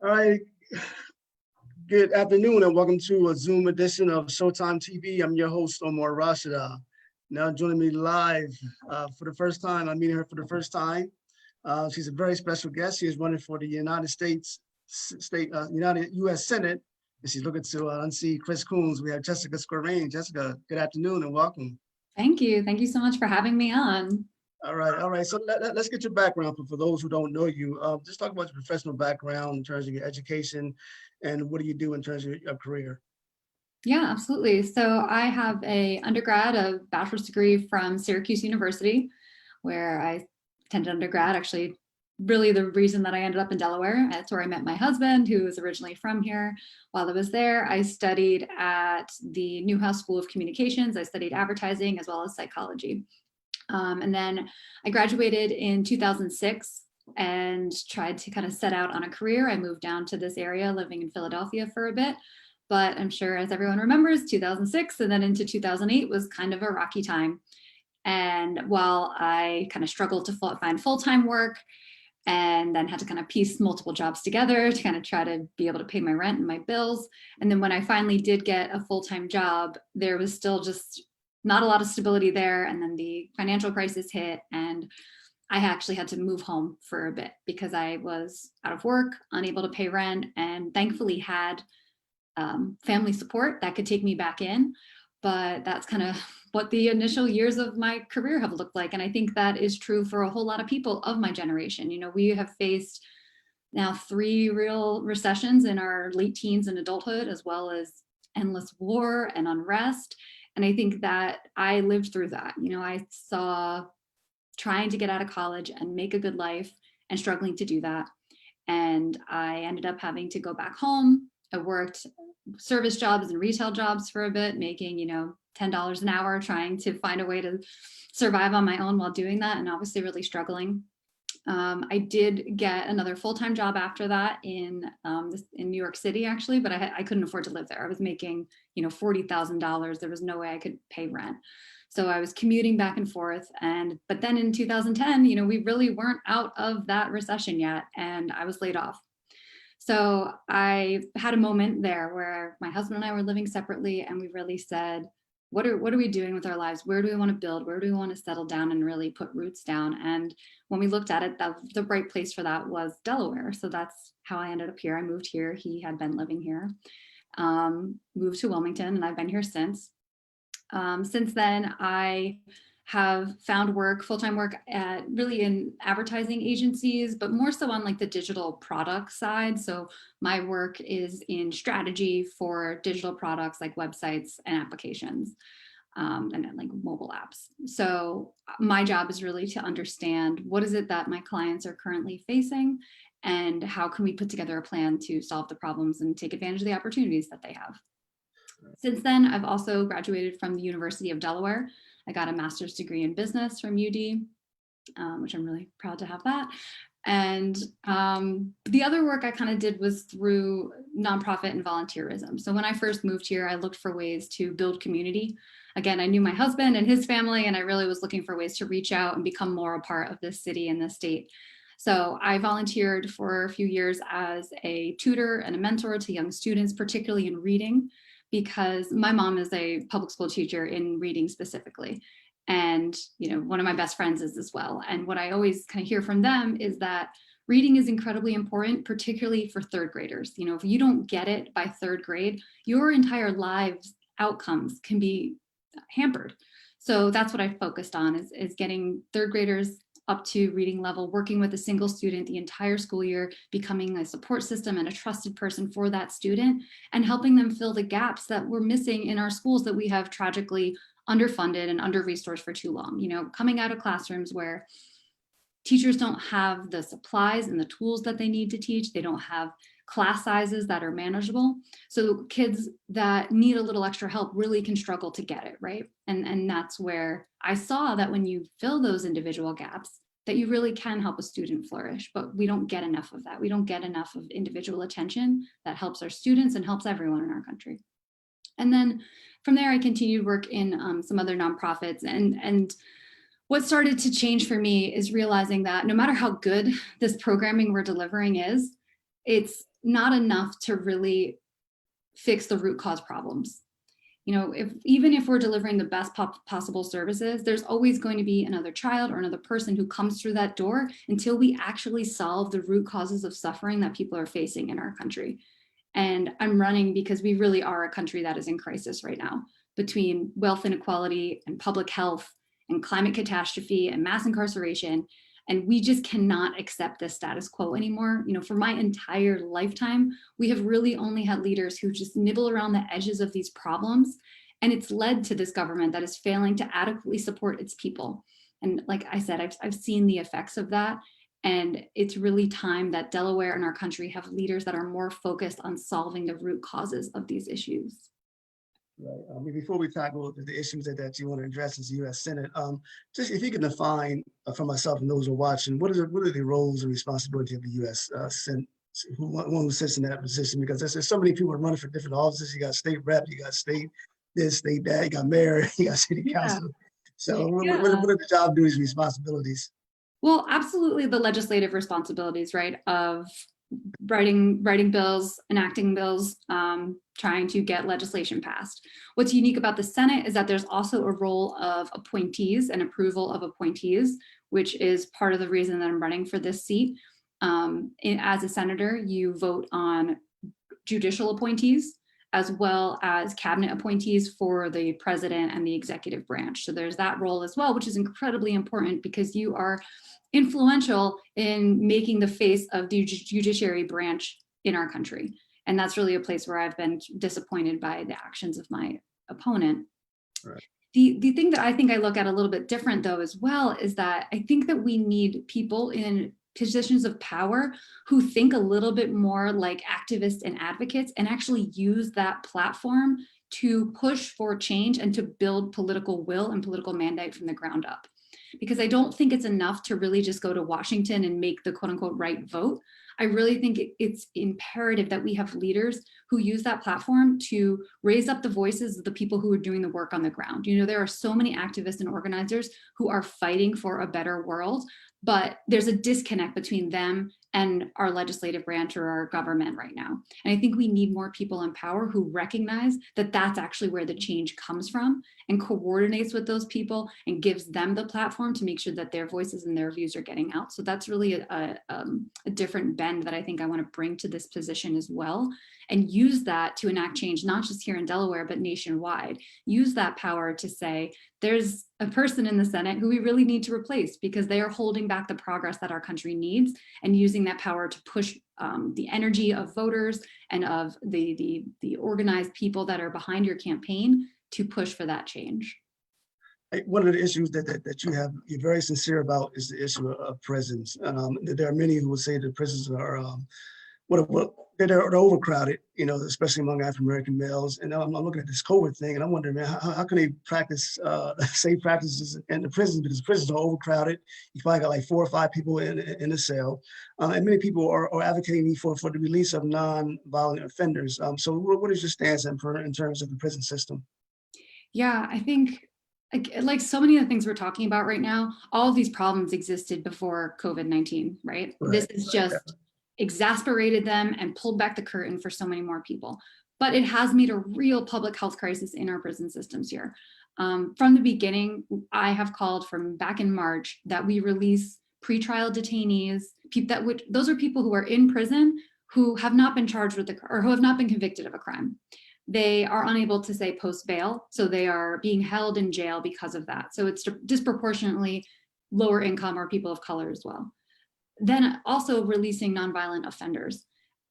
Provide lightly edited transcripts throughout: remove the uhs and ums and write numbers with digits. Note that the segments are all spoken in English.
All right, good afternoon and welcome to a Zoom edition of Showtime TV. I'm your host, Omar Rashada. Now joining me live for the first time, I'm meeting her for the first time. She's a very special guest. She is running for the United States United U.S. Senate, and she's looking to unseat Chris Coons. We have Jessica Scarane. Jessica, good afternoon and welcome. Thank you. Thank you so much for having me on. All right. So let's get your background for those who don't know you. Just talk about your professional background in terms of your education and what do you do in terms of your career? Yeah, absolutely. So I have a bachelor's degree from Syracuse University, where I attended undergrad. Actually, really the reason that I ended up in Delaware. That's where I met my husband, who was originally from here. While I was there, I studied at the Newhouse School of Communications. I studied advertising as well as psychology. And then I graduated in 2006 and tried to kind of set out on a career. I moved down to this area, living in Philadelphia for a bit. But I'm sure, as everyone remembers, 2006 and then into 2008 was kind of a rocky time. And while I kind of struggled to find full-time work and then had to kind of piece multiple jobs together to kind of try to be able to pay my rent and my bills. And then when I finally did get a full-time job, there was still just not a lot of stability there. And then the financial crisis hit and I actually had to move home for a bit because I was out of work, unable to pay rent, and thankfully had family support that could take me back in. But that's kind of what the initial years of my career have looked like. And I think that is true for a whole lot of people of my generation. You know, we have faced now 3 real recessions in our late teens and adulthood, as well as endless war and unrest. And I think that I lived through that. You know, I saw trying to get out of college and make a good life and struggling to do that. And I ended up having to go back home. I worked service jobs and retail jobs for a bit, making, $10 an hour, trying to find a way to survive on my own while doing that, and obviously really struggling. I did get another full-time job after that in New York City, actually, but I couldn't afford to live there. I was making, $40,000. There was no way I could pay rent. So I was commuting back and forth. But then in 2010, we really weren't out of that recession yet, and I was laid off. So I had a moment there where my husband and I were living separately, and we really said, what are we doing with our lives? Where do we want to build? Where do we want to settle down and really put roots down? And when we looked at it, the right place for that was Delaware. So that's how I ended up here. I moved here. He had been living here, moved to Wilmington, and I've been here since. Since then, I have found work, full-time work really in advertising agencies, but more so on like the digital product side. So my work is in strategy for digital products like websites and applications, and then like mobile apps. So my job is really to understand what is it that my clients are currently facing and how can we put together a plan to solve the problems and take advantage of the opportunities that they have. Since then, I've also graduated from the University of Delaware. I got a master's degree in business from UD, which I'm really proud to have that. And the other work I kind of did was through nonprofit and volunteerism. So when I first moved here, I looked for ways to build community. Again, I knew my husband and his family, and I really was looking for ways to reach out and become more a part of this city and this state. So I volunteered for a few years as a tutor and a mentor to young students, particularly in reading, because my mom is a public school teacher in reading specifically. And, one of my best friends is as well. And what I always kind of hear from them is that reading is incredibly important, particularly for third graders. If you don't get it by 3rd grade, your entire lives outcomes can be hampered. So that's what I focused on is getting 3rd graders up to reading level, working with a single student the entire school year, becoming a support system and a trusted person for that student, and helping them fill the gaps that we're missing in our schools that we have tragically underfunded and under-resourced for too long. Coming out of classrooms where teachers don't have the supplies and the tools that they need to teach, they don't have class sizes that are manageable. So kids that need a little extra help really can struggle to get it, right? And that's where I saw that when you fill those individual gaps, that you really can help a student flourish, but we don't get enough of that. We don't get enough of individual attention that helps our students and helps everyone in our country. And then from there, I continued work in some other nonprofits. And what started to change for me is realizing that no matter how good this programming we're delivering is, it's not enough to really fix the root cause problems. You know, even if we're delivering the best possible services, there's always going to be another child or another person who comes through that door until we actually solve the root causes of suffering that people are facing in our country. And I'm running because we really are a country that is in crisis right now, between wealth inequality and public health and climate catastrophe and mass incarceration. And we just cannot accept this status quo anymore. You know, for my entire lifetime, we have really only had leaders who just nibble around the edges of these problems. And it's led to this government that is failing to adequately support its people. And like I said, I've seen the effects of that. And it's really time that Delaware and our country have leaders that are more focused on solving the root causes of these issues. Right. I mean, before we tackle the issues that you want to address as the U.S. Senate, just if you can define for myself and those who are watching, what are the roles and responsibility of the U.S. Senate, one who sits in that position? Because there's so many people running for different offices. You got state rep, you got state this, state that, you got mayor, you got city council. So what are the job duties, responsibilities? Well, absolutely the legislative responsibilities, right, of writing bills, enacting bills, trying to get legislation passed. What's unique about the Senate is that there's also a role of appointees and approval of appointees, which is part of the reason that I'm running for this seat. As a senator, you vote on judicial appointees as well as cabinet appointees for the president and the executive branch. So there's that role as well, which is incredibly important because you are influential in making the face of the judiciary branch in our country. And that's really a place where I've been disappointed by the actions of my opponent. Right. The thing that I think I look at a little bit different though as well is that I think that we need people in positions of power who think a little bit more like activists and advocates and actually use that platform to push for change and to build political will and political mandate from the ground up. Because I don't think it's enough to really just go to Washington and make the quote unquote right vote. I really think it's imperative that we have leaders who use that platform to raise up the voices of the people who are doing the work on the ground. You know, there are so many activists and organizers who are fighting for a better world, but there's a disconnect between them and our legislative branch or our government right now. And I think we need more people in power who recognize that that's actually where the change comes from and coordinates with those people and gives them the platform to make sure that their voices and their views are getting out. So that's really a different bend that I think I want to bring to this position as well, and use that to enact change, not just here in Delaware, but nationwide. Use that power to say, there's a person in the Senate who we really need to replace because they are holding back the progress that our country needs, and using that power to push the energy of voters and of the organized people that are behind your campaign to push for that change. One of the issues you're very sincere about is the issue of prisons. There are many who will say that prisons are they're overcrowded, you know, especially among African-American males. And I'm looking at this COVID thing and I'm wondering, man, how can they practice safe practices in the prisons, because prisons are overcrowded. You probably got like 4 or 5 people in a cell. And many people are advocating for the release of non-violent offenders. So what is your stance in terms of the prison system? Yeah, I think like so many of the things we're talking about right now, all of these problems existed before COVID-19, right? This is just exasperated them and pulled back the curtain for so many more people. But it has made a real public health crisis in our prison systems here. From the beginning, I have called from back in March that we release pretrial detainees. Those are people who are in prison who have not been charged with or who have not been convicted of a crime. They are unable to say post bail, so they are being held in jail because of that. So it's disproportionately lower income or people of color as well. Then also releasing nonviolent offenders.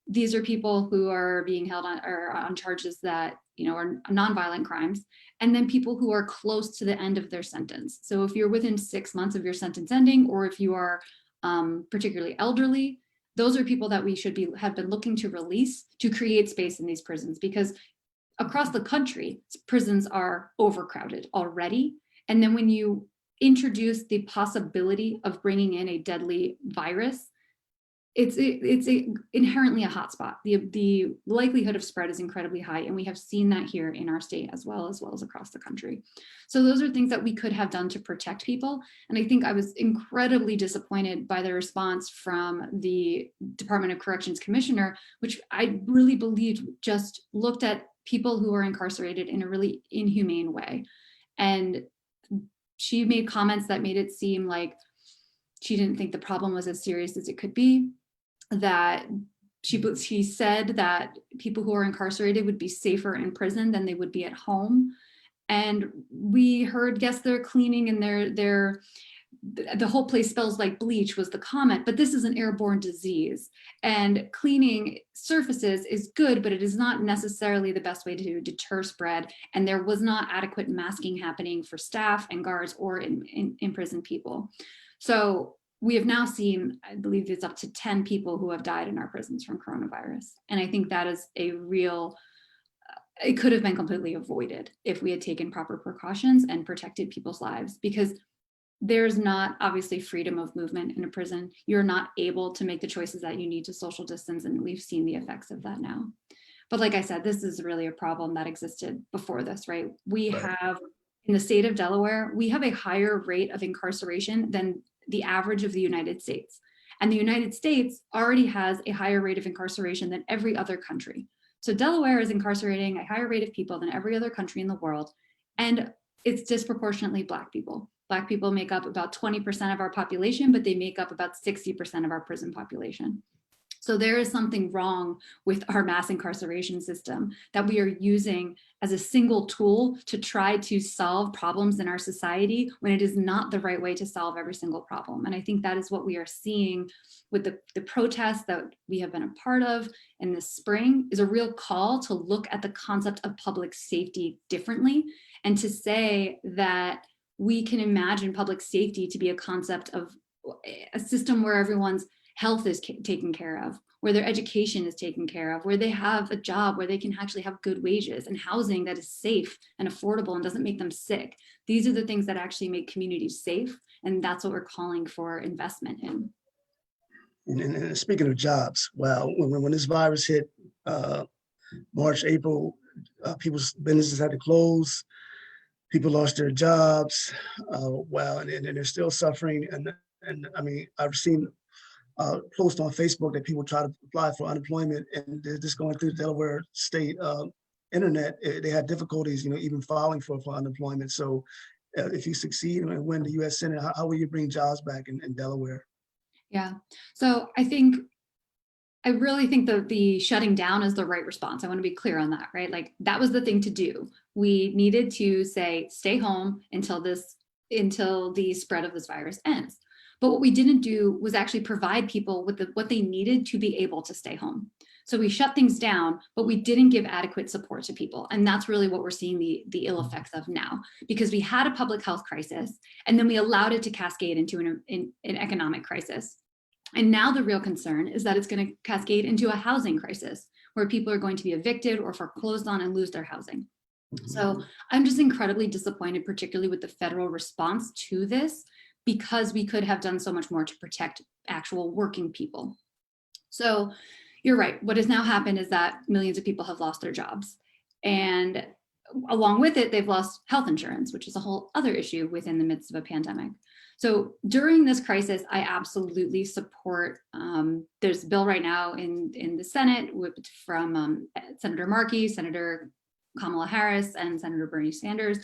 These are people who are being held on charges that, you know, are nonviolent crimes, and then people who are close to the end of their sentence. So if you're within 6 months of your sentence ending, or if you are particularly elderly, those are people that we have been looking to release to create space in these prisons, because across the country, prisons are overcrowded already. And then when you introduce the possibility of bringing in a deadly virus, it's inherently a hotspot. The likelihood of spread is incredibly high, and we have seen that here in our state as well as across the country. So those are things that we could have done to protect people. And I think I was incredibly disappointed by the response from the Department of Corrections Commissioner, which I really believed just looked at people who are incarcerated in a really inhumane way. And she made comments that made it seem like she didn't think the problem was as serious as it could be, that she said that people who are incarcerated would be safer in prison than they would be at home. And we heard, yes, they're cleaning and the whole place smells like bleach was the comment, but this is an airborne disease, and cleaning surfaces is good, but it is not necessarily the best way to deter spread. And there was not adequate masking happening for staff and guards or in prison people. So we have now seen, I believe it's up to 10 people who have died in our prisons from coronavirus. And I think that is a real, it could have been completely avoided if we had taken proper precautions and protected people's lives, because there's not obviously freedom of movement in a prison. You're not able to make the choices that you need to social distance, and we've seen the effects of that now. But like I said, this is really a problem that existed before this, right? We have, in the state of Delaware, we have a higher rate of incarceration than the average of the United States. And the United States already has a higher rate of incarceration than every other country. So Delaware is incarcerating a higher rate of people than every other country in the world. And it's disproportionately Black people. Black people make up about 20% of our population, but they make up about 60% of our prison population. So there is something wrong with our mass incarceration system that we are using as a single tool to try to solve problems in our society when it is not the right way to solve every single problem. And I think that is what we are seeing with the protests that we have been a part of in the spring, is a real call to look at the concept of public safety differently, and to say that we can imagine public safety to be a concept of a system where everyone's health is taken care of, where their education is taken care of, where they have a job, where they can actually have good wages, and housing that is safe and affordable and doesn't make them sick. These are the things that actually make communities safe. And that's what we're calling for investment in. And speaking of jobs, wow, when this virus hit March, April, people's businesses had to close. People lost their jobs. Wow, and they're still suffering. And I mean, I've seen post on Facebook that people try to apply for unemployment, and they're just going through the Delaware state internet. They had difficulties, even filing for unemployment. So if you succeed and win the U.S. Senate, how will you bring jobs back in Delaware? Yeah, so I really think that the shutting down is the right response. I want to be clear on that, right? Like, that was the thing to do. We needed to say, stay home until the spread of this virus ends. But what we didn't do was actually provide people with what they needed to be able to stay home. So we shut things down, but we didn't give adequate support to people. And that's really what we're seeing the ill effects of now, because we had a public health crisis, and then we allowed it to cascade into an economic crisis. And now the real concern is that it's going to cascade into a housing crisis, where people are going to be evicted or foreclosed on and lose their housing. So I'm just incredibly disappointed, particularly with the federal response to this, because we could have done so much more to protect actual working people. So you're right. What has now happened is that millions of people have lost their jobs. And along with it, they've lost health insurance, which is a whole other issue within the midst of a pandemic. So during this crisis, I absolutely support, there's a bill right now in the Senate from Senator Markey, Senator Kamala Harris, and Senator Bernie Sanders,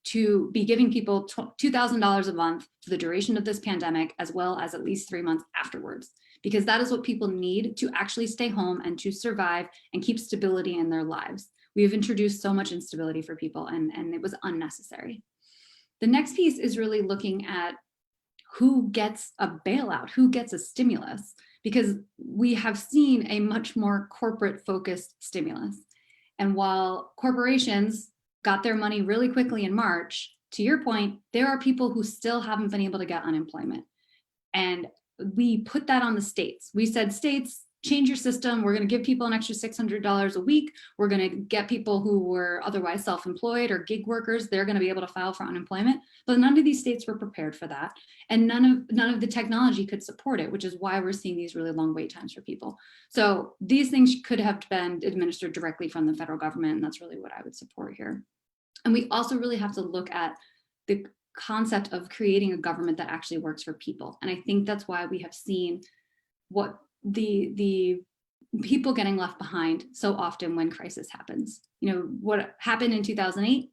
to be giving people $2,000 a month for the duration of this pandemic, as well as at least 3 months afterwards, because that is what people need to actually stay home and to survive and keep stability in their lives. We have introduced so much instability for people, and it was unnecessary. The next piece is really looking at who gets a bailout, who gets a stimulus, because we have seen a much more corporate focused stimulus. And while corporations got their money really quickly in March, to your point, there are people who still haven't been able to get unemployment. And we put that on the states. We said, states, change your system. We're going to give people an extra $600 a week. We're going to get people who were otherwise self-employed or gig workers, they're going to be able to file for unemployment. But none of these states were prepared for that. And none of the technology could support it, which is why we're seeing these really long wait times for people. So these things could have been administered directly from the federal government. And that's really what I would support here. And we also really have to look at the concept of creating a government that actually works for people. And I think that's why we have seen what the people getting left behind so often when crisis happens. You know, what happened in 2008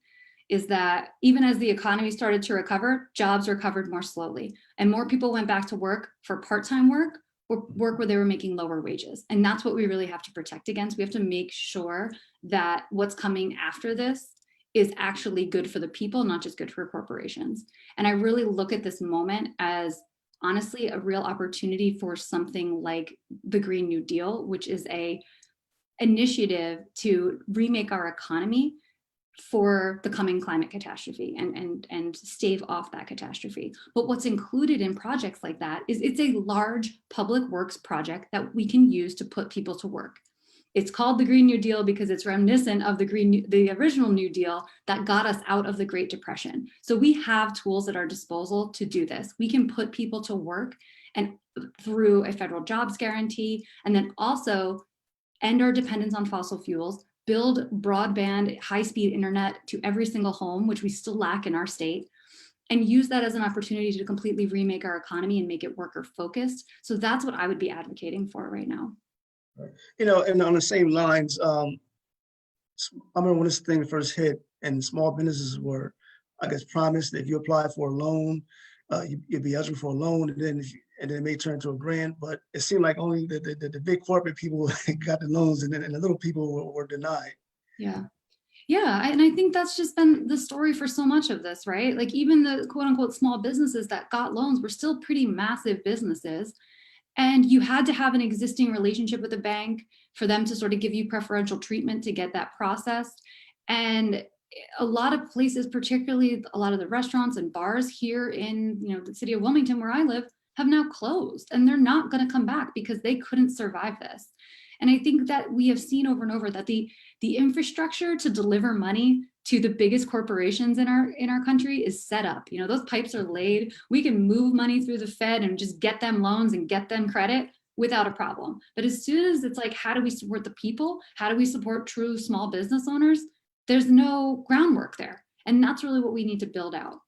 is that even as the economy started to recover, jobs recovered more slowly and more people went back to work for part-time work or work where they were making lower wages. And that's what we really have to protect against. We have to make sure that what's coming after this is actually good for the people, not just good for corporations. And I really look at this moment as honestly a real opportunity for something like the Green New Deal, which is a initiative to remake our economy for the coming climate catastrophe and stave off that catastrophe. But what's included in projects like that is it's a large public works project that we can use to put people to work. It's called the Green New Deal because it's reminiscent of the original New Deal that got us out of the Great Depression. So we have tools at our disposal to do this. We can put people to work and through a federal jobs guarantee, and then also end our dependence on fossil fuels, build broadband, high-speed internet to every single home, which we still lack in our state, and use that as an opportunity to completely remake our economy and make it worker focused. So that's what I would be advocating for right now. You know, and on the same lines, I remember when this thing first hit and small businesses were, I guess, promised that if you apply for a loan, you'd be eligible for a loan, and then it may turn into a grant. But it seemed like only the big corporate people got the loans, and the little people were denied. Yeah. Yeah, and I think that's just been the story for so much of this, right? Like even the quote unquote small businesses that got loans were still pretty massive businesses. And you had to have an existing relationship with a bank for them to sort of give you preferential treatment to get that processed. And a lot of places, particularly a lot of the restaurants and bars here in the city of Wilmington where I live, have now closed and they're not going to come back because they couldn't survive this. And I think that we have seen over and over that the infrastructure to deliver money to the biggest corporations in our country is set up. You know, those pipes are laid. We can move money through the Fed and just get them loans and get them credit without a problem. But as soon as it's like, how do we support the people? How do we support true small business owners? There's no groundwork there. And that's really what we need to build out.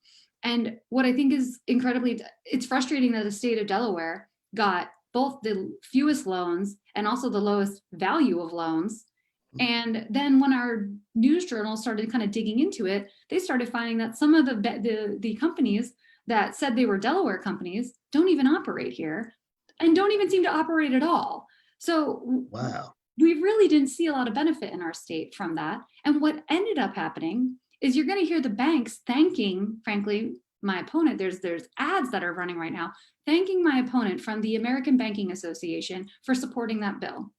And what I think is it's frustrating that the state of Delaware got both the fewest loans and also the lowest value of loans. And then when our news journals started kind of digging into it, they started finding that some of the companies that said they were Delaware companies don't even operate here and don't even seem to operate at all. So wow, we really didn't see a lot of benefit in our state from that. And what ended up happening is you're going to hear the banks thanking, frankly, my opponent. There's ads that are running right now thanking my opponent from the American Banking Association for supporting that bill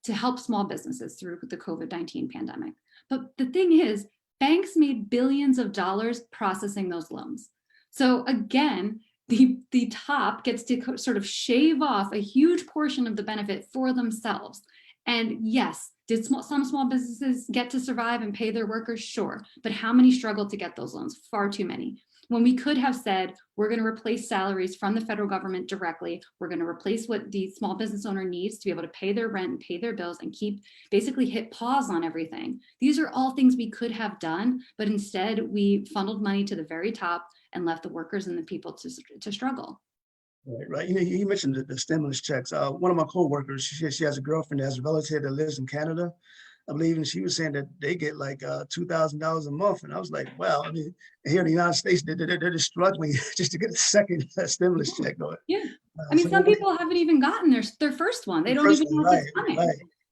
to help small businesses through the COVID-19 pandemic. But the thing is, banks made billions of dollars processing those loans. So again, the top gets to sort of shave off a huge portion of the benefit for themselves. And yes, did some small businesses get to survive and pay their workers? Sure. But how many struggled to get those loans? Far too many. When we could have said, we're going to replace salaries from the federal government directly. We're going to replace what the small business owner needs to be able to pay their rent and pay their bills and basically hit pause on everything. These are all things we could have done, but instead we funneled money to the very top and left the workers and the people to struggle. Right. You know, you mentioned the stimulus checks. One of my coworkers, she has a girlfriend that has a relative that lives in Canada, I believe, and she was saying that they get like $2,000 a month. And I was like, wow, I mean, here in the United States, they're just struggling just to get a second stimulus check going. Yeah. I mean, some people haven't even gotten their first one. They don't even know if it's coming.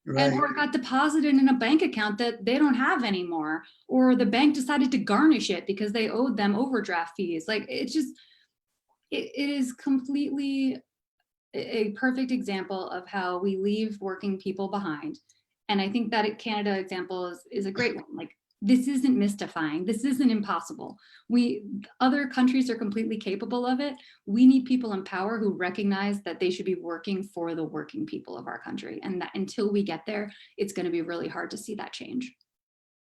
Right. Or it got deposited in a bank account that they don't have anymore, or the bank decided to garnish it because they owed them overdraft fees. Like it is completely a perfect example of how we leave working people behind. And I think that Canada example is a great one. Like this isn't mystifying. This isn't impossible. Other countries are completely capable of it. We need people in power who recognize that they should be working for the working people of our country. And that until we get there, it's going to be really hard to see that change.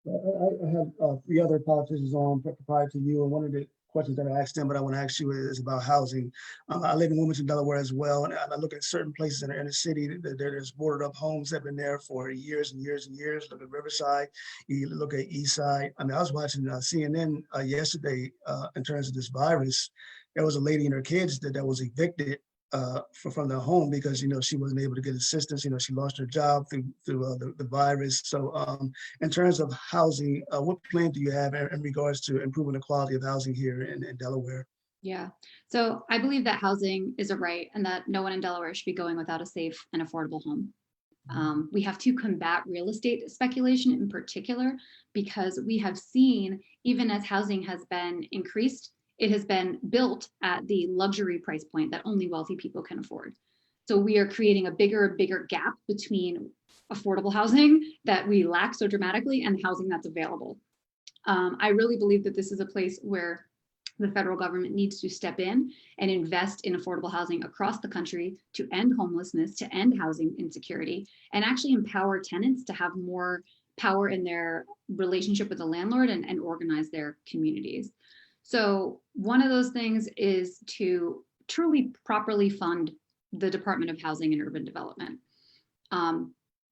I have three other politicians on prior to you, and one of the questions that I asked them, but I want to ask you is about housing. I live in Wilmington, Delaware as well, and I look at certain places in the inner city that there's boarded up homes that have been there for years and years and years. Look at Riverside, you look at East Side. I mean, I was watching CNN yesterday in terms of this virus. There was a lady and her kids that was evicted from their home because she wasn't able to get assistance. She lost her job through the virus. So in terms of housing, what plan do you have in regards to improving the quality of housing here in Delaware? Yeah, so I believe that housing is a right and that no one in Delaware should be going without a safe and affordable home. We have to combat real estate speculation in particular, because we have seen, even as housing has been increased, it has been built at the luxury price point that only wealthy people can afford. So we are creating a bigger gap between affordable housing that we lack so dramatically and housing that's available. I really believe that this is a place where the federal government needs to step in and invest in affordable housing across the country to end homelessness, to end housing insecurity, and actually empower tenants to have more power in their relationship with the landlord and organize their communities. So one of those things is to truly properly fund the Department of Housing and Urban Development.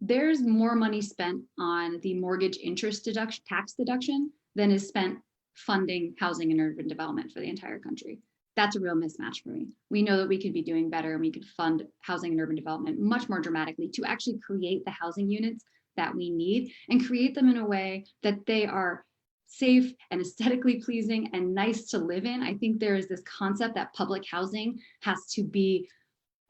There's more money spent on the mortgage interest tax deduction than is spent funding housing and urban development for the entire country. That's a real mismatch for me. We know that we could be doing better and we could fund housing and urban development much more dramatically to actually create the housing units that we need and create them in a way that they are safe and aesthetically pleasing and nice to live in. I think there is this concept that public housing has to be,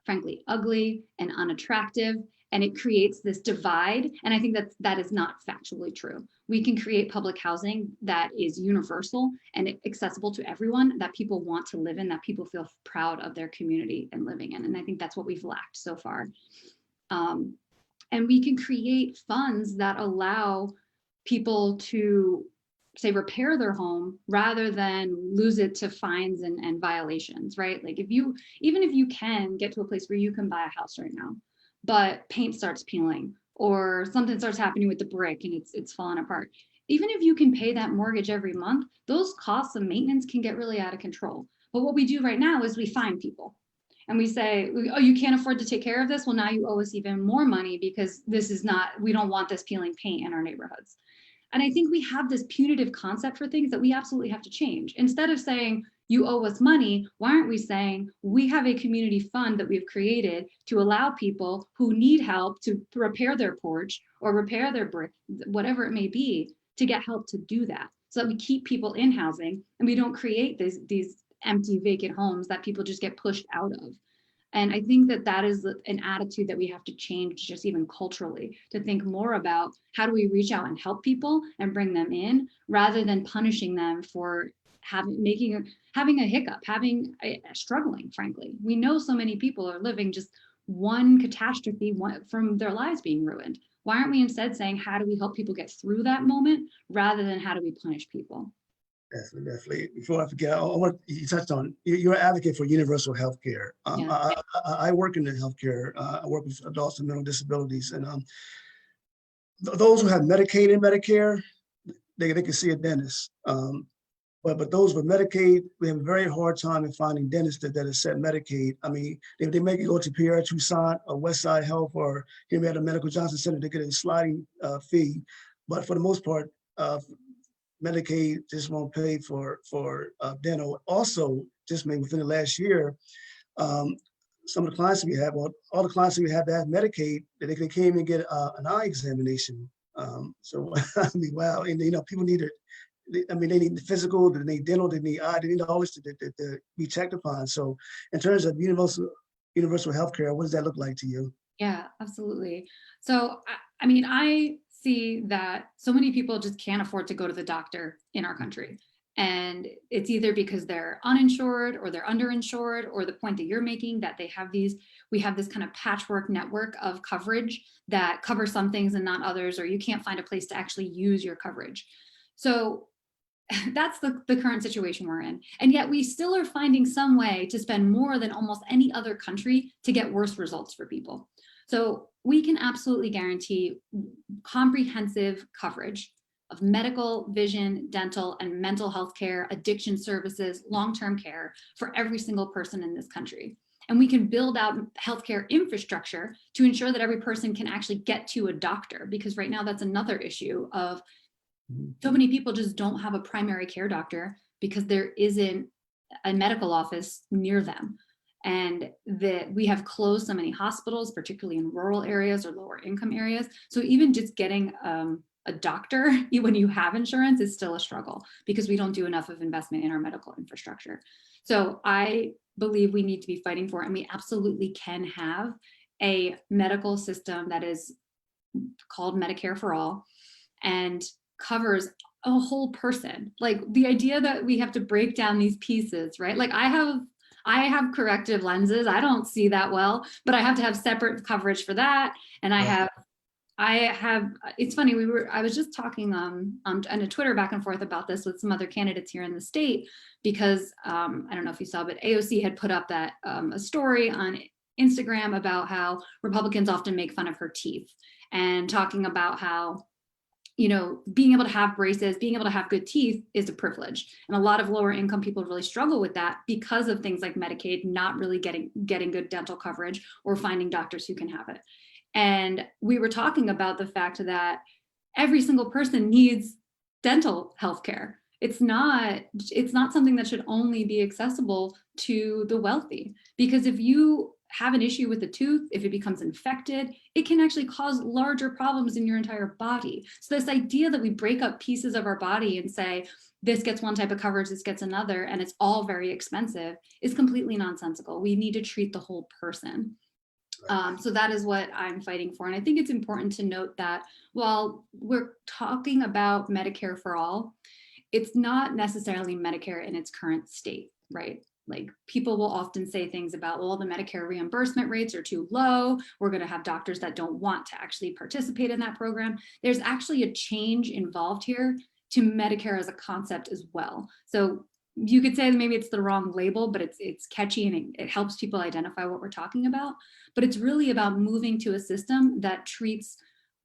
frankly, ugly and unattractive, and it creates this divide. And I think that is not factually true. We can create public housing that is universal and accessible to everyone, that people want to live in, that people feel proud of their community and living in. And I think that's what we've lacked so far. And we can create funds that allow people to, say, repair their home rather than lose it to fines and violations, right? Like even if you can get to a place where you can buy a house right now, but paint starts peeling or something starts happening with the brick and it's falling apart. Even if you can pay that mortgage every month, those costs of maintenance can get really out of control. But what we do right now is we fine people. And we say, oh, you can't afford to take care of this? Well, now you owe us even more money because we don't want this peeling paint in our neighborhoods. And I think we have this punitive concept for things that we absolutely have to change. Instead of saying, you owe us money, why aren't we saying we have a community fund that we've created to allow people who need help to repair their porch or repair their brick, whatever it may be, to get help to do that, so that we keep people in housing and we don't create these empty vacant homes that people just get pushed out of. And I think that is an attitude that we have to change, just even culturally, to think more about how do we reach out and help people and bring them in rather than punishing them for having a hiccup, struggling, frankly. We know so many people are living just one catastrophe from their lives being ruined. Why aren't we instead saying, how do we help people get through that moment rather than how do we punish people? Definitely. Before I forget, you touched on, you're an advocate for universal health care. Yeah. I work in the healthcare. I work with adults with mental disabilities, and those who have Medicaid and Medicare, they can see a dentist. But those with Medicaid, we have a very hard time in finding dentists that accept Medicaid. I mean, if they make you go to Pierre Toussaint or Westside Health or here at the Medical Johnson Center, they get a sliding fee. But for the most part, Medicaid just won't pay for dental. Also, just maybe within the last year, some of the clients we have, well, all the clients we have that have Medicaid, they came and get an eye examination. So I mean, wow, and people need it. They need the physical, they need dental, they need eye, they need all this to be checked upon. So in terms of universal health care, what does that look like to you? Yeah, absolutely. So, I see that so many people just can't afford to go to the doctor in our country. And it's either because they're uninsured or they're underinsured, or the point that you're making that we have this kind of patchwork network of coverage that covers some things and not others, or you can't find a place to actually use your coverage. So that's the current situation we're in. And yet we still are finding some way to spend more than almost any other country to get worse results for people. So we can absolutely guarantee comprehensive coverage of medical, vision, dental, and mental health care, addiction services, long-term care for every single person in this country. And we can build out healthcare infrastructure to ensure that every person can actually get to a doctor, because right now that's another issue of so many people just don't have a primary care doctor because there isn't a medical office near them. And that we have closed so many hospitals, particularly in rural areas or lower income areas. So even just getting a doctor when you have insurance is still a struggle because we don't do enough of investment in our medical infrastructure. So I believe we need to be fighting for it, and we absolutely can have a medical system that is called Medicare for All and covers a whole person. Like the idea that we have to break down these pieces, right? Like I have corrective lenses. I don't see that well, but I have to have separate coverage for that. And I have, it's funny, I was just talking on a Twitter back and forth about this with some other candidates here in the state, because I don't know if you saw, but AOC had put up that a story on Instagram about how Republicans often make fun of her teeth and talking about how, you know, being able to have braces, being able to have good teeth is a privilege. And a lot of lower income people really struggle with that because of things like Medicaid, not really getting good dental coverage or finding doctors who can have it. And we were talking about the fact that every single person needs dental health care. It's not something that should only be accessible to the wealthy, because if you have an issue with a tooth, if it becomes infected, it can actually cause larger problems in your entire body. So this idea that we break up pieces of our body and say, this gets one type of coverage, this gets another, and it's all very expensive is completely nonsensical. We need to treat the whole person. So that is what I'm fighting for. And I think it's important to note that while we're talking about Medicare for all, it's not necessarily Medicare in its current state, right? Like people will often say things about, well, the Medicare reimbursement rates are too low. We're going to have doctors that don't want to actually participate in that program. There's actually a change involved here to Medicare as a concept as well. So you could say that maybe it's the wrong label, but it's catchy and it helps people identify what we're talking about. But it's really about moving to a system that treats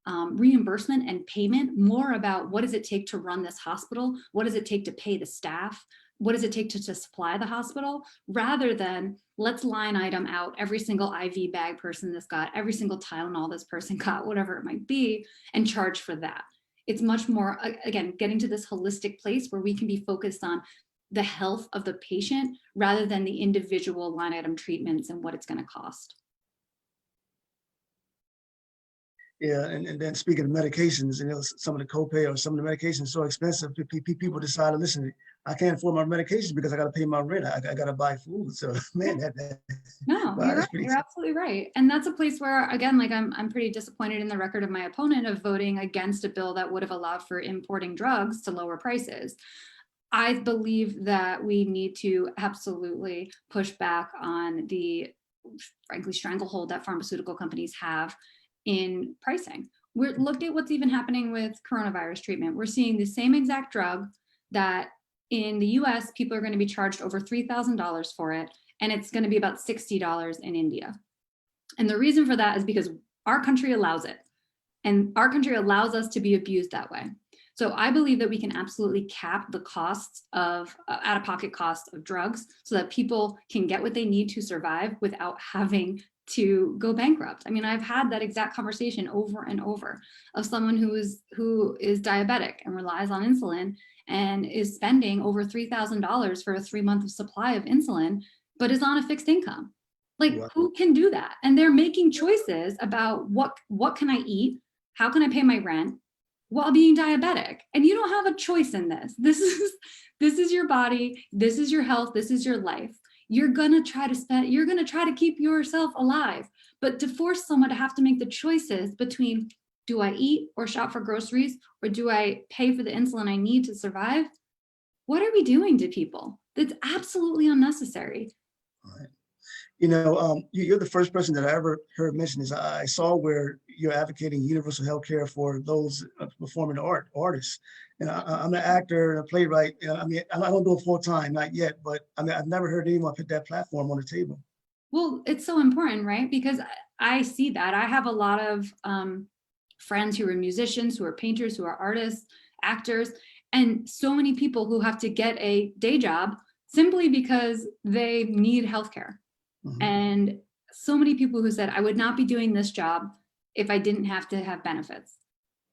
reimbursement and payment more about what does it take to run this hospital? What does it take to pay the staff? What does it take to supply the hospital, rather than let's line item out every single IV bag person this got, every single Tylenol this person got, whatever it might be, and charge for that. It's much more, again, getting to this holistic place where we can be focused on the health of the patient rather than the individual line item treatments and what it's going to cost. Yeah, and then speaking of medications, you know, some of the copay or some of the medications are so expensive, people decide to listen. I can't afford my medications because I got to pay my rent. I got to buy food. So man, No, wow, you're right. You're absolutely right. And that's a place where, again, like I'm pretty disappointed in the record of my opponent of voting against a bill that would have allowed for importing drugs to lower prices. I believe that we need to absolutely push back on the, frankly, stranglehold that pharmaceutical companies have in pricing. Look at what's even happening with coronavirus treatment. We're seeing the same exact drug that in the US, people are going to be charged over $3,000 for it, and it's going to be about $60 in India. And the reason for that is because our country allows it, and our country allows us to be abused that way. So I believe that we can absolutely cap the costs of out-of-pocket costs of drugs so that people can get what they need to survive without having to go bankrupt. I mean, I've had that exact conversation over and over of someone who is diabetic and relies on insulin and is spending over $3,000 for a 3-month supply of insulin, but is on a fixed income. Like, who can do that? And they're making choices about what can I eat? How can I pay my rent while being diabetic? And you don't have a choice in this. This is your body. This is your health. This is your life. You're going to try to keep yourself alive, but to force someone to have to make the choices between, do I eat or shop for groceries, or do I pay for the insulin I need to survive? What are we doing to people? That's absolutely unnecessary. Right. You're the first person that I ever heard mention this. I saw where you're advocating universal health care for those performing artists. And I'm an actor and a playwright. I mean, I don't do it full time, not yet, but I mean, I've never heard anyone put that platform on the table. Well, it's so important, right? Because I see that. I have a lot of friends who are musicians, who are painters, who are artists, actors, and so many people who have to get a day job simply because they need healthcare. Mhm. And so many people who said, I would not be doing this job if I didn't have to have benefits.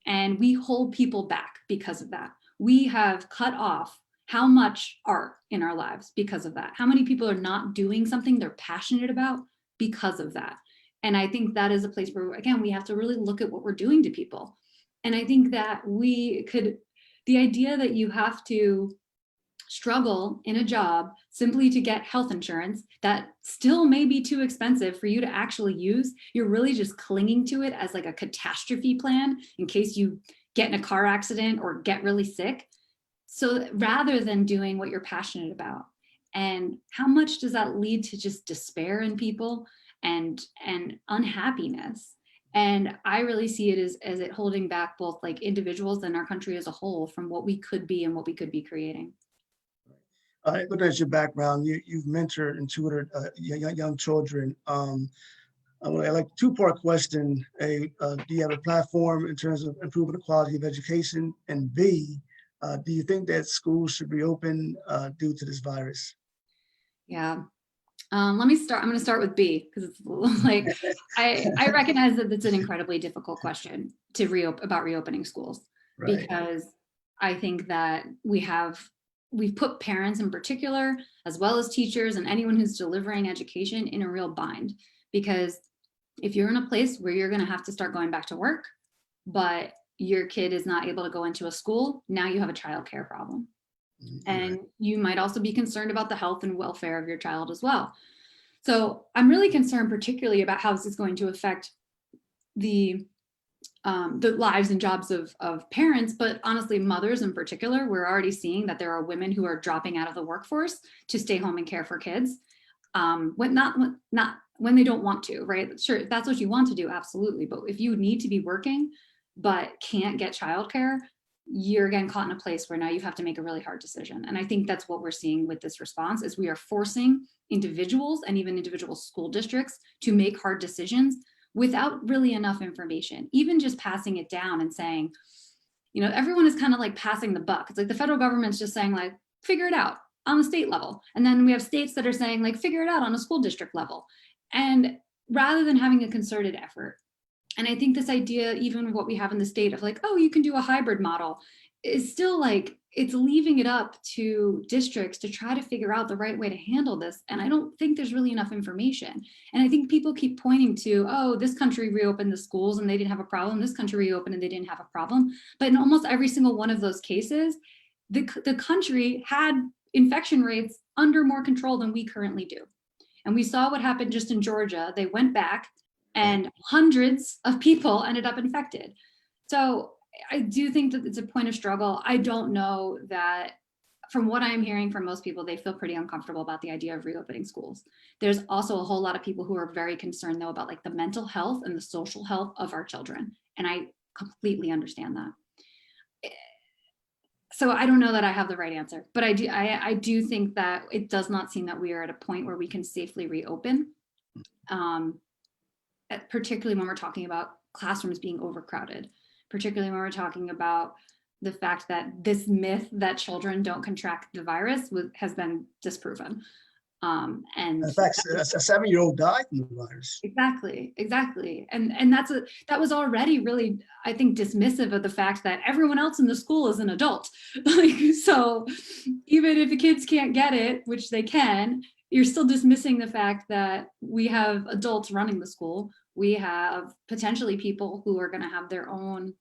And we hold people back because of that. We have cut off how much art in our lives because of that. How many people are not doing something they're passionate about because of that? And I think that is a place where, again, we have to really look at what we're doing to people. And I think that the idea that you have to struggle in a job simply to get health insurance that still may be too expensive for you to actually use, you're really just clinging to it as like a catastrophe plan in case you get in a car accident or get really sick. So rather than doing what you're passionate about, and how much does that lead to just despair in people and unhappiness? And I really see it as it holding back both like individuals and our country as a whole from what we could be and what we could be creating. Looking at your background, you've mentored and tutored young children. I like two-part question. Do you have a platform in terms of improving the quality of education? And B, do you think that schools should reopen due to this virus? Yeah. Let me start. I'm going to start with B because it's like I recognize that it's an incredibly difficult question to about reopening schools, Right. because I think that we've put parents in particular, as well as teachers and anyone who's delivering education, in a real bind. Because if you're in a place where you're going to have to start going back to work, but your kid is not able to go into a school, now you have a childcare problem. And you might also be concerned about the health and welfare of your child as well. So I'm really concerned particularly about how this is going to affect the lives and jobs of parents, but honestly, mothers in particular. We're already seeing that there are women who are dropping out of the workforce to stay home and care for kids, when they don't want to, right? Sure, if that's what you want to do, absolutely. But if you need to be working but can't get childcare, you're again caught in a place where now you have to make a really hard decision. And I think that's what we're seeing with this response, is we are forcing individuals and even individual school districts to make hard decisions without really enough information. Even just passing it down and saying, everyone is kind of like passing the buck. It's like the federal government's just saying, like, figure it out on the state level. And then we have states that are saying, like, figure it out on a school district level. And rather than having a concerted effort. And I think this idea, even what we have in the state of like, oh, you can do a hybrid model, is still like, it's leaving it up to districts to try to figure out the right way to handle this. And I don't think there's really enough information. And I think people keep pointing to, oh, this country reopened the schools and they didn't have a problem. This country reopened and they didn't have a problem. But in almost every single one of those cases, the country had infection rates under more control than we currently do. And we saw what happened just in Georgia. They went back and hundreds of people ended up infected. So I do think that it's a point of struggle. I don't know that, from what I'm hearing from most people, they feel pretty uncomfortable about the idea of reopening schools. There's also a whole lot of people who are very concerned though about like the mental health and the social health of our children. And I completely understand that. So I don't know that I have the right answer, but I do think that it does not seem that we are at a point where we can safely reopen. Particularly when we're talking about classrooms being overcrowded, particularly when we're talking about the fact that this myth that children don't contract the virus has been disproven. And in fact, a 7-year-old died from the virus. Exactly. And that was already really, I think, dismissive of the fact that everyone else in the school is an adult. So even if the kids can't get it, which they can, you're still dismissing the fact that we have adults running the school. We have potentially people who are going to have their own,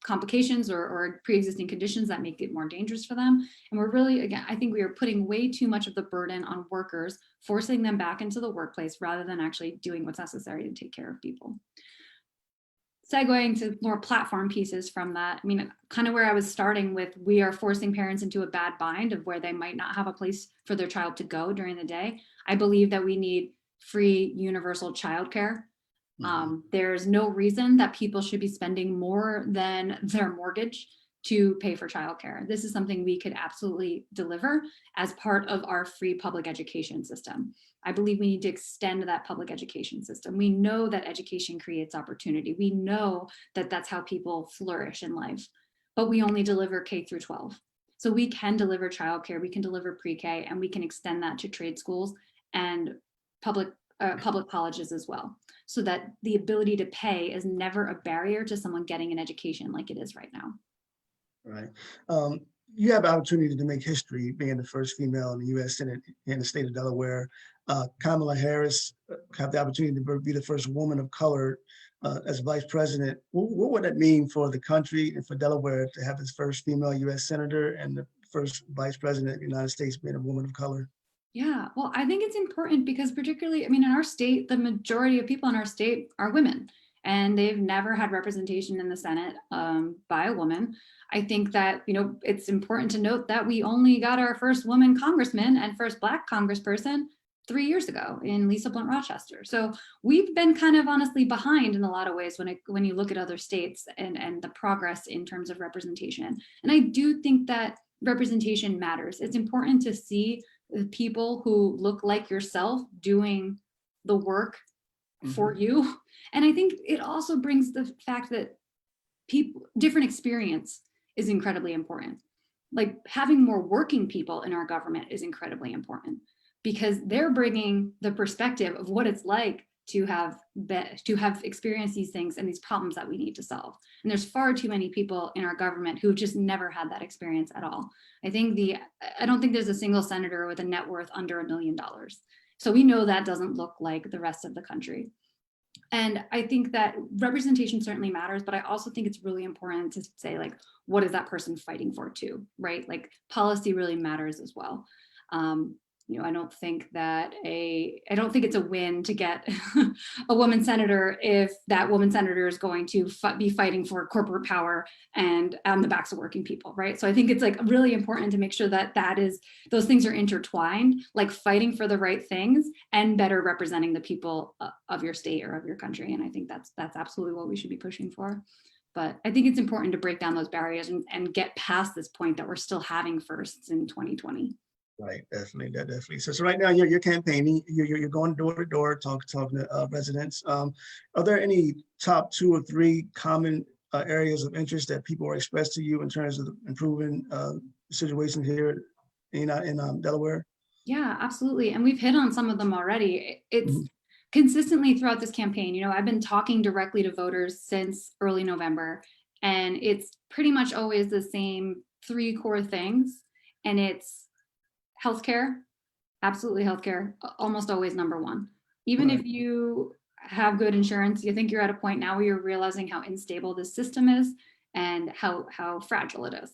complications or pre-existing conditions that make it more dangerous for them. And we're really, again, I think we are putting way too much of the burden on workers, forcing them back into the workplace rather than actually doing what's necessary to take care of people. segueing to more platform pieces from that, I mean, kind of where I was starting with, we are forcing parents into a bad bind of where they might not have a place for their child to go during the day. I believe that we need free universal childcare. There's no reason that people should be spending more than their mortgage to pay for childcare. This is something we could absolutely deliver as part of our free public education system. I believe we need to extend that public education system. We know that education creates opportunity. We know that that's how people flourish in life, but we only deliver K through 12. So we can deliver childcare, we can deliver pre-K, and we can extend that to trade schools and public colleges as well, so that the ability to pay is never a barrier to someone getting an education like it is right now. Right. You have the opportunity to make history being the first female in the U.S. Senate in the state of Delaware. Kamala Harris have the opportunity to be the first woman of color as vice president. What would that mean for the country and for Delaware to have its first female U.S. senator and the first vice president of the United States being a woman of color? Yeah, well, I think it's important because particularly, I mean, in our state, the majority of people in our state are women, and they've never had representation in the Senate by a woman. I think that, you know, it's important to note that we only got our first woman congressman and first Black congressperson 3 years ago in Lisa Blunt Rochester. So we've been kind of honestly behind in a lot of ways when you look at other states and the progress in terms of representation. And I do think that representation matters. It's important to see the people who look like yourself doing the work for you. And I think it also brings the fact that people, different experience is incredibly important. Like having more working people in our government is incredibly important because they're bringing the perspective of what it's like to have experienced these things and these problems that we need to solve. And there's far too many people in our government who've just never had that experience at all. I don't think there's a single senator with a net worth under $1 million. So we know that doesn't look like the rest of the country. And I think that representation certainly matters, but I also think it's really important to say, like, what is that person fighting for too, right? Like policy really matters as well. I don't think it's a win to get a woman senator if that woman senator is going to be fighting for corporate power and on the backs of working people, right? So I think it's like really important to make sure that those things are intertwined, like fighting for the right things and better representing the people of your state or of your country. And I think that's absolutely what we should be pushing for. But I think it's important to break down those barriers and get past this point that we're still having firsts in 2020. Right, definitely. So right now you're campaigning, you're going door to door, talking to residents. Are there any top 2 or 3 common areas of interest that people are expressed to you in terms of improving situations here in Delaware? Yeah, absolutely. And we've hit on some of them already. It's consistently throughout this campaign, I've been talking directly to voters since early November, and it's pretty much always the same 3 core things. And it's healthcare, absolutely healthcare, almost always number 1. Even if you have good insurance, you think you're at a point now where you're realizing how unstable this system is and how fragile it is.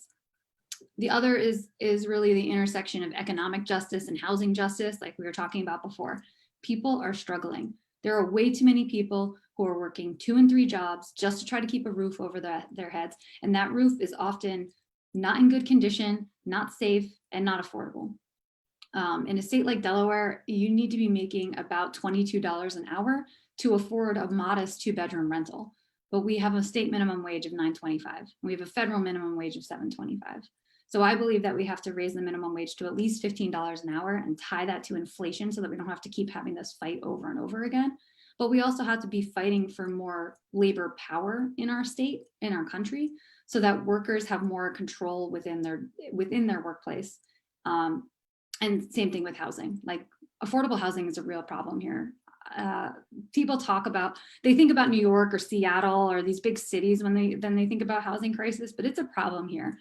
The other is really the intersection of economic justice and housing justice, like we were talking about before. People are struggling. There are way too many people who are working 2 and 3 jobs just to try to keep a roof over their heads. And that roof is often not in good condition, not safe, and not affordable. In a state like Delaware, you need to be making about $22 an hour to afford a modest 2-bedroom rental. But we have a state minimum wage of $9.25. We have a federal minimum wage of $7.25. So I believe that we have to raise the minimum wage to at least $15 an hour and tie that to inflation so that we don't have to keep having this fight over and over again. But we also have to be fighting for more labor power in our state, in our country, so that workers have more control within their workplace. And same thing with housing. Like affordable housing is a real problem here. People they think about New York or Seattle or these big cities when they think about housing crisis, but it's a problem here.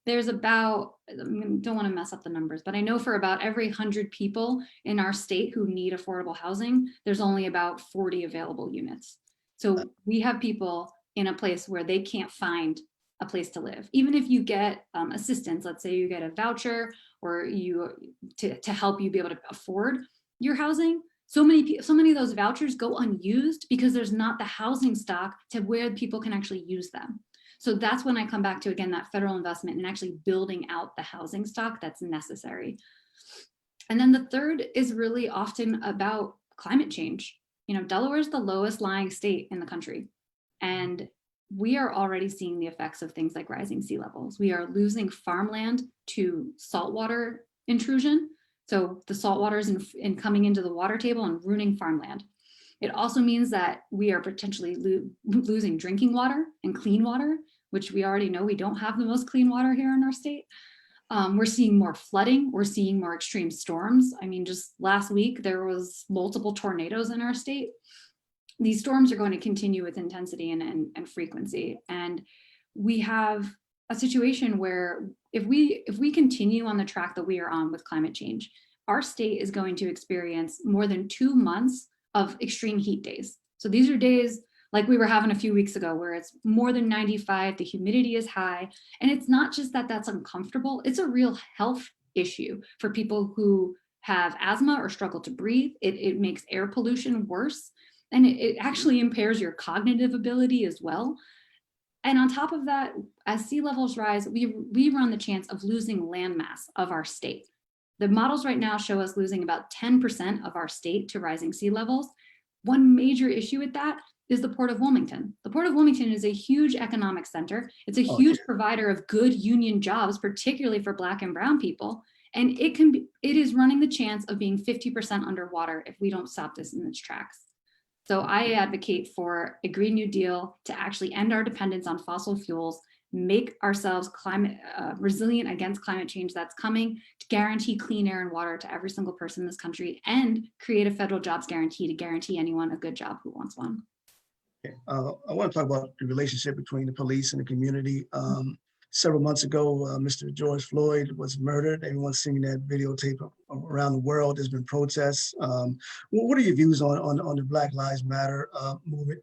There's about, I don't want to mess up the numbers, but I know for about every 100 people in our state who need affordable housing, there's only about 40 available units. So we have people in a place where they can't find a place to live. Even if you get assistance, let's say you get a voucher or to help you be able to afford your housing, so many of those vouchers go unused because there's not the housing stock to where people can actually use them. So that's when I come back to, again, that federal investment and actually building out the housing stock that's necessary. And then the third is really often about climate change. You know, Delaware is the lowest lying state in the country. And we are already seeing the effects of things like rising sea levels. We are losing farmland to saltwater intrusion. So the saltwater is in coming into the water table and ruining farmland. It also means that we are potentially losing drinking water and clean water, which we already know we don't have the most clean water here in our state. We're seeing more flooding. We're seeing more extreme storms. I mean, just last week, there was multiple tornadoes in our state. These storms are going to continue with intensity and frequency. And we have a situation where if we continue on the track that we are on with climate change, our state is going to experience more than 2 months of extreme heat days. So these are days like we were having a few weeks ago where it's more than 95, the humidity is high. And it's not just that that's uncomfortable, it's a real health issue for people who have asthma or struggle to breathe. It makes air pollution worse. And it actually impairs your cognitive ability as well. And on top of that, as sea levels rise, we run the chance of losing landmass of our state. The models right now show us losing about 10% of our state to rising sea levels. One major issue with that is the Port of Wilmington. The Port of Wilmington is a huge economic center. It's a huge provider of good union jobs, particularly for Black and Brown people. And it is running the chance of being 50% underwater if we don't stop this in its tracks. So I advocate for a Green New Deal to actually end our dependence on fossil fuels, make ourselves climate resilient against climate change that's coming, to guarantee clean air and water to every single person in this country, and create a federal jobs guarantee to guarantee anyone a good job who wants one. Okay. I want to talk about the relationship between the police and the community. Several months ago, Mr. George Floyd was murdered. Everyone's seen that videotape around the world. There's been protests. What are your views on the Black Lives Matter movement?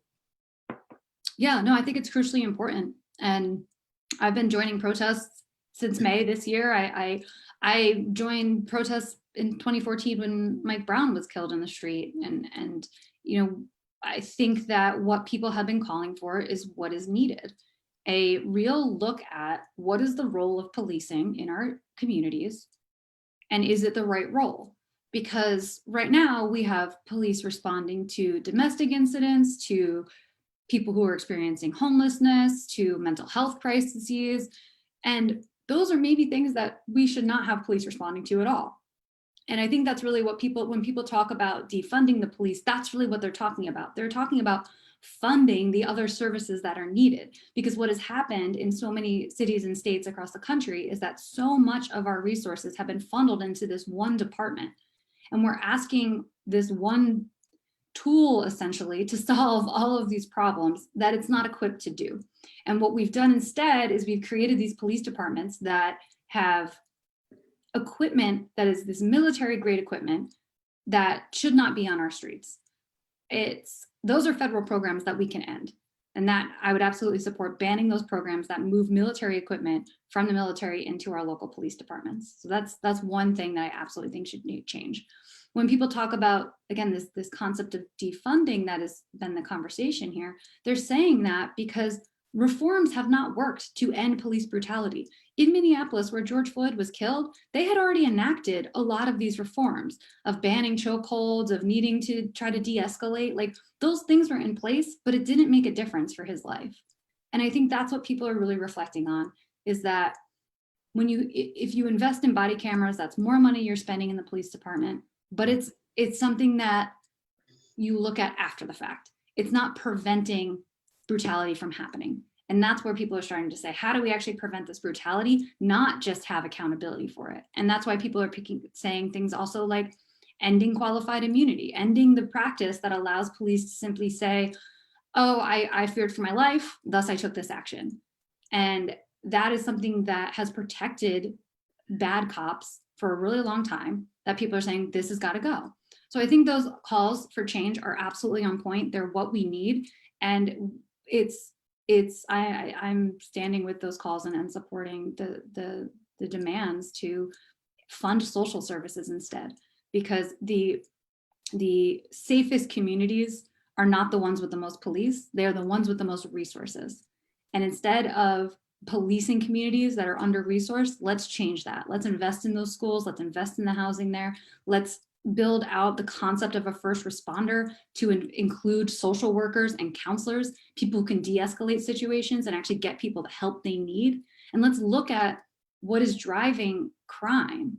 Yeah, no, I think it's crucially important. And I've been joining protests since May this year. I joined protests in 2014 when Mike Brown was killed in the street. And you know, I think that what people have been calling for is what is needed. A real look at what is the role of policing in our communities, and is it the right role? Because right now we have police responding to domestic incidents, to people who are experiencing homelessness, to mental health crises, and those are maybe things that we should not have police responding to at all. And I think that's really what when people talk about defunding the police, that's really what they're talking about. They're talking about funding the other services that are needed. Because what has happened in so many cities and states across the country is that so much of our resources have been funneled into this one department. And we're asking this one tool essentially to solve all of these problems that it's not equipped to do. And what we've done instead is we've created these police departments that have equipment that is this military grade equipment that should not be on our streets. Those are federal programs that we can end. And that I would absolutely support banning those programs that move military equipment from the military into our local police departments. So that's one thing that I absolutely think should need change. When people talk about, again, this concept of defunding that has been the conversation here, they're saying that because reforms have not worked to end police brutality. In Minneapolis, where George Floyd was killed, they had already enacted a lot of these reforms of banning chokeholds, of needing to try to de-escalate. Like those things were in place, but it didn't make a difference for his life. And I think that's what people are really reflecting on, is that if you invest in body cameras, that's more money you're spending in the police department, but it's something that you look at after the fact. It's not preventing brutality from happening. And that's where people are starting to say, how do we actually prevent this brutality, not just have accountability for it? And that's why people are saying things also like ending qualified immunity, ending the practice that allows police to simply say, oh, I feared for my life, thus I took this action. And that is something that has protected bad cops for a really long time, that people are saying this has got to go. So I think those calls for change are absolutely on point. They're what we need. And I'm standing with those calls and supporting the demands to fund social services instead, because the the safest communities are not the ones with the most police, they are the ones with the most resources. And instead of policing communities that are under-resourced, let's change that. Let's invest in those schools, let's invest in the housing there, let's build out the concept of a first responder to include social workers and counselors, people who can de-escalate situations and actually get people the help they need. And let's look at what is driving crime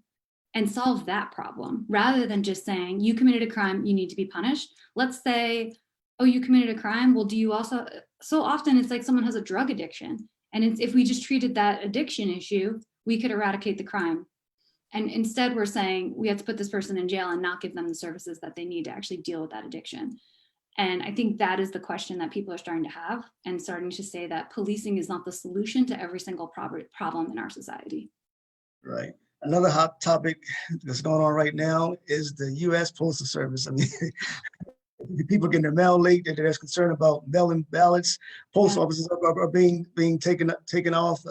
and solve that problem, rather than just saying, you committed a crime, you need to be punished. Let's say, oh, you committed a crime, well, do you also, so often it's like someone has a drug addiction. And if we just treated that addiction issue, we could eradicate the crime. And instead we're saying we have to put this person in jail and not give them the services that they need to actually deal with that addiction. And I think that is the question that people are starting to have, and starting to say that policing is not the solution to every single problem in our society. Right. Another hot topic that's going on right now is the U.S. Postal Service. I mean, people getting their mail late, they're concerned about mail-in ballots. Post offices are being taken off.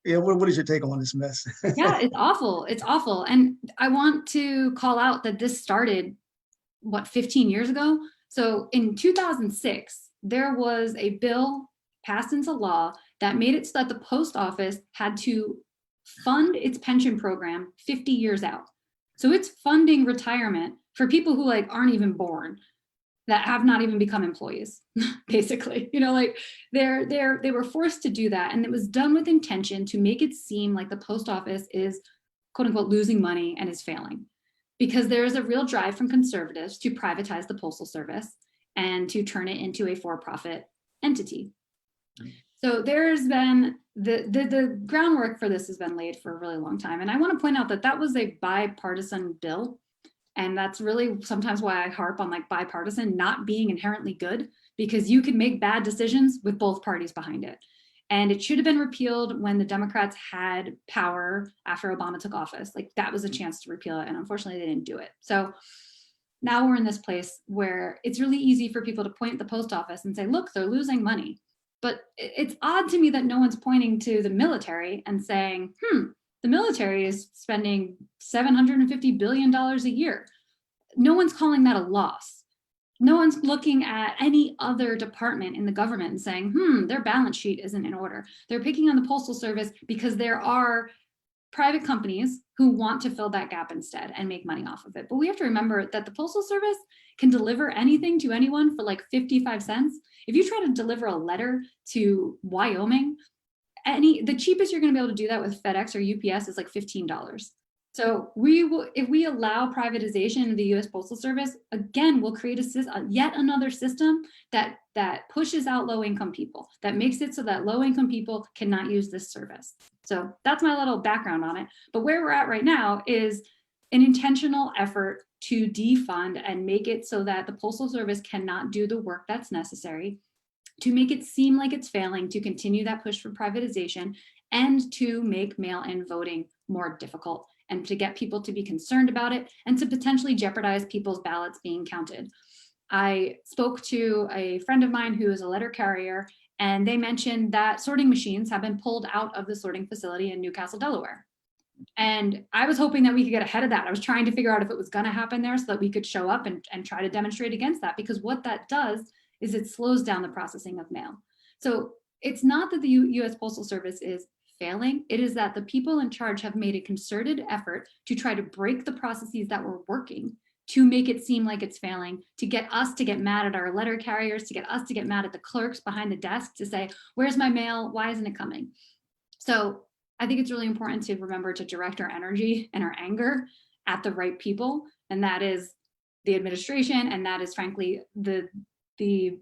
Yeah, what is your take on this mess? Yeah, it's awful. It's awful. And I want to call out that this started, what, 15 years ago? So in 2006, there was a bill passed into law that made it so that the post office had to fund its pension program 50 years out. So it's funding retirement for people who like aren't even born, that have not even become employees, basically. You know, like they were forced to do that, and it was done with intention to make it seem like the post office is, quote unquote, losing money and is failing, because there is a real drive from conservatives to privatize the Postal Service and to turn it into a for-profit entity. So there's been the groundwork for this has been laid for a really long time, and I want to point out that that was a bipartisan bill. And that's really sometimes why I harp on like bipartisan not being inherently good, because you can make bad decisions with both parties behind it. And it should have been repealed when the Democrats had power after Obama took office. Like that was a chance to repeal it. And unfortunately, they didn't do it. So now we're in this place where it's really easy for people to point at the post office and say, look, they're losing money. But it's odd to me that no one's pointing to the military and saying, the military is spending $750 billion a year. No one's calling that a loss. No one's looking at any other department in the government and saying, their balance sheet isn't in order. They're picking on the Postal Service because there are private companies who want to fill that gap instead and make money off of it. But we have to remember that the Postal Service can deliver anything to anyone for like 55 cents. If you try to deliver a letter to Wyoming, the cheapest you're going to be able to do that with FedEx or UPS is like $15. So if we allow privatization of the U.S. Postal Service, again, we'll create yet another system that pushes out low-income people, that makes it so that low-income people cannot use this service. So that's my little background on it. But where we're at right now is an intentional effort to defund and make it so that the Postal Service cannot do the work that's necessary, to make it seem like it's failing, to continue that push for privatization, and to make mail-in voting more difficult, and to get people to be concerned about it, and to potentially jeopardize people's ballots being counted. I spoke to a friend of mine who is a letter carrier, and they mentioned that sorting machines have been pulled out of the sorting facility in Newcastle, Delaware. And I was hoping that we could get ahead of that. I was trying to figure out if it was going to happen there so that we could show up and try to demonstrate against that, because what that does is it slows down the processing of mail. So it's not that the U.S. Postal Service is failing. It is that the people in charge have made a concerted effort to try to break the processes that were working, to make it seem like it's failing, to get us to get mad at our letter carriers, to get us to get mad at the clerks behind the desk, to say, where's my mail? Why isn't it coming? So I think it's really important to remember to direct our energy and our anger at the right people. And that is the administration. And that is frankly, even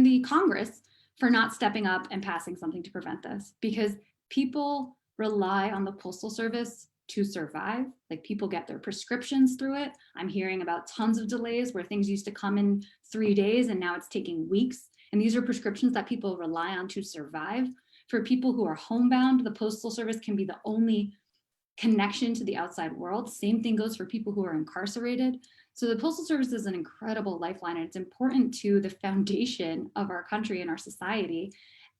the Congress, for not stepping up and passing something to prevent this, because people rely on the Postal Service to survive. Like people get their prescriptions through it. I'm hearing about tons of delays where things used to come in 3 days and now it's taking weeks. And these are prescriptions that people rely on to survive. For people who are homebound, the Postal Service can be the only connection to the outside world. Same thing goes for people who are incarcerated. So the Postal Service is an incredible lifeline, and it's important to the foundation of our country and our society.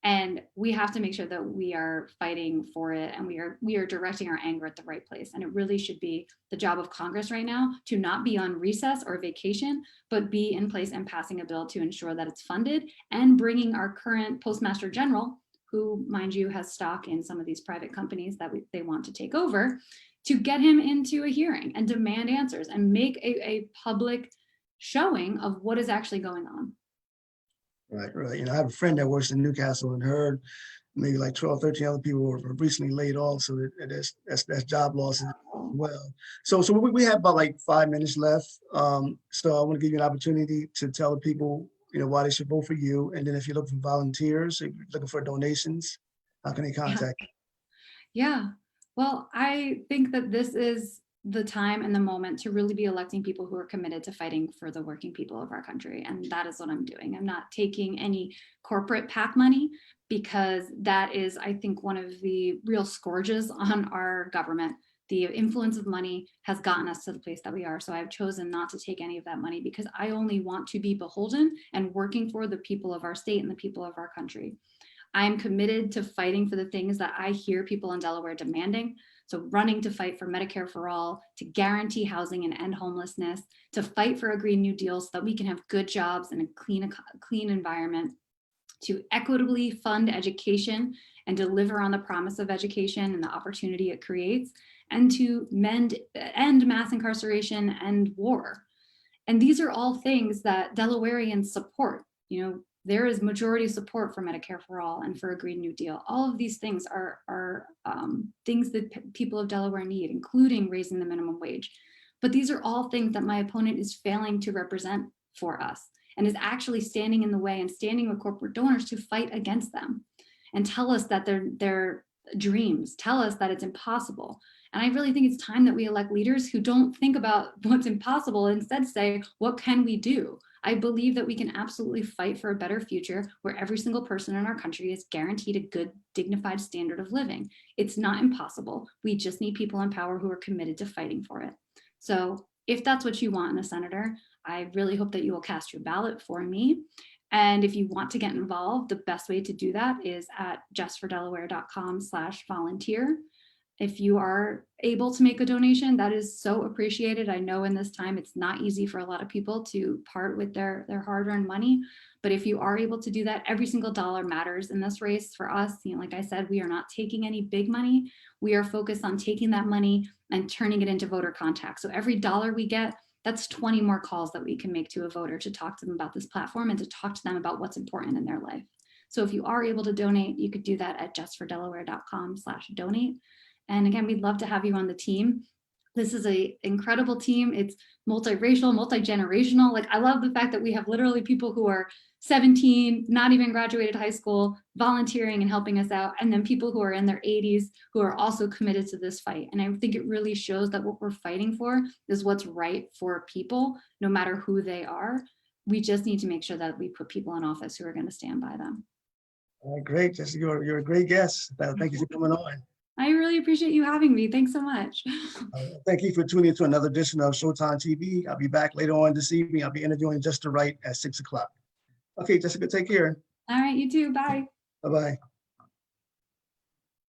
And we have to make sure that we are fighting for it, and we are directing our anger at the right place. And it really should be the job of Congress right now to not be on recess or vacation, but be in place and passing a bill to ensure that it's funded, and bringing our current Postmaster General, who, mind you, has stock in some of these private companies that they want to take over, to get him into a hearing and demand answers and make a public showing of what is actually going on. Right, right. You know, I have a friend that works in Newcastle, and heard maybe like 12, 13 other people were recently laid off. So that's job losses as well. So we have about like 5 minutes left. So I want to give you an opportunity to tell the people, you know, why they should vote for you. And then if you're looking for volunteers, if you're looking for donations, how can they contact you? Yeah. Well, I think that this is the time and the moment to really be electing people who are committed to fighting for the working people of our country. And that is what I'm doing. I'm not taking any corporate PAC money, because that is, I think, one of the real scourges on our government. The influence of money has gotten us to the place that we are. So I've chosen not to take any of that money, because I only want to be beholden and working for the people of our state and the people of our country. I'm committed to fighting for the things that I hear people in Delaware demanding. So running to fight for Medicare for all, to guarantee housing and end homelessness, to fight for a Green New Deal so that we can have good jobs and a clean environment, to equitably fund education and deliver on the promise of education and the opportunity it creates, and to end mass incarceration and war. And these are all things that Delawareans support. You know, there is majority support for Medicare for all and for a Green New Deal. All of these things are things that people of Delaware need, including raising the minimum wage. But these are all things that my opponent is failing to represent for us, and is actually standing in the way and standing with corporate donors to fight against them and tell us that they're dreams, tell us that it's impossible. And I really think it's time that we elect leaders who don't think about what's impossible, instead say, what can we do? I believe that we can absolutely fight for a better future where every single person in our country is guaranteed a good, dignified standard of living. It's not impossible. We just need people in power who are committed to fighting for it. So if that's what you want in a senator, I really hope that you will cast your ballot for me. And if you want to get involved, the best way to do that is at justfordelaware.com/volunteer. If you are able to make a donation, that is so appreciated. I know in this time, it's not easy for a lot of people to part with their hard-earned money. But if you are able to do that, every single dollar matters in this race for us. You know, like I said, we are not taking any big money. We are focused on taking that money and turning it into voter contact. So every dollar we get, that's 20 more calls that we can make to a voter to talk to them about this platform and to talk to them about what's important in their life. So if you are able to donate, you could do that at justfordelaware.com/donate. And again, we'd love to have you on the team. This is an incredible team. It's multiracial, multi-generational. Like, I love the fact that we have literally people who are 17, not even graduated high school, volunteering and helping us out. And then people who are in their 80s who are also committed to this fight. And I think it really shows that what we're fighting for is what's right for people, no matter who they are. We just need to make sure that we put people in office who are going to stand by them. All right, great, Jessica. You're a great guest. Thank you for coming on. I really appreciate you having me. Thanks so much. Thank you for tuning into another edition of Showtime TV. I'll be back later on this evening. I'll be interviewing Just the Right at 6 o'clock. Okay, Jessica, take care. All right, you too. Bye. Bye-bye.